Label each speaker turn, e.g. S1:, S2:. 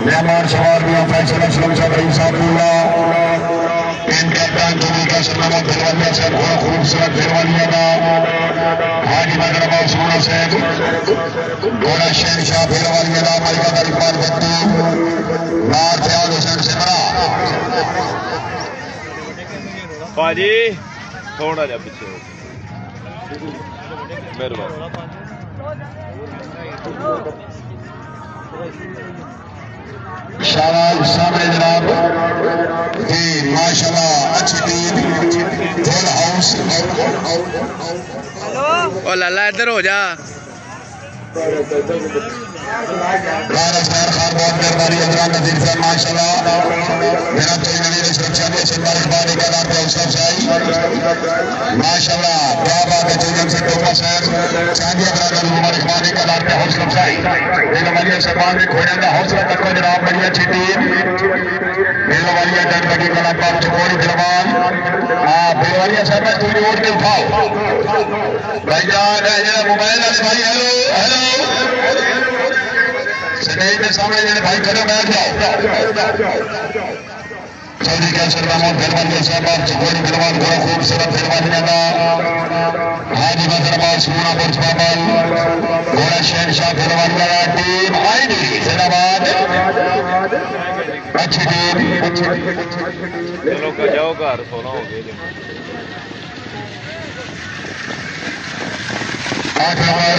S1: مہمان سوار بھی فیصل اسلم صاحب رئیس اللہ ٹیم کیپٹن ٹولی کا سلامہ پھیلوانیہ سے بہت خوبصورت پھیلوانیہ کا حاجی مگر عباس سونا سے گوڑا شہر شاہ پھیلوانیہ کا ملکہ دلپار بھتو نار فیاض حسین سے مرا
S2: باجی تھوڑا جا پیچھے ہو مہربانی
S1: شاہراج سامنے جناب جی ماشاءاللہ اچھی ٹیم فل ہاؤس
S2: او لالا ادھر ہو جا
S1: رائرہ خیر خان بہت مہربانی حضرات نظیر صاحب ماشاءاللہ جناب چلی نویر اسلام سے مہربانی کا نام پہ حوصلہ افزائی ماشاءاللہ کیا بات ہے چلیم سے ٹوپا صاحب چاندیا برادر عمر اخبانی کا نام پہ حوصلہ افزائی میلو والیہ سلمان میں کھوڑنے کا حوصلہ تک جناب بڑی اچھی ٹیم میلو والیہ ڈر بگی کا نام پہ چکوڑی فلوان میلو والیہ صاحب میں تمہیں اوٹ کے اٹھاؤ بھائی جان موبائل والے بھائی ہیلو ہیلو سٹیج کے سامنے جنہیں بھائی کھڑے بیٹھ جاؤ چودھری کیسر رحمان پھیلوانیہ صاحب چکوڑی فلوان بڑا خوبصورت پھیلوانیہ کا حاجی مظہر عباس سونا برج بابل گھوڑا شہر شاہ پھیلوانیہ کا ٹیم آئی ڈی زندہ باد اچھی ٹیم
S2: چلو جاؤ گھر سونا ہو گیا
S1: 8 نمبر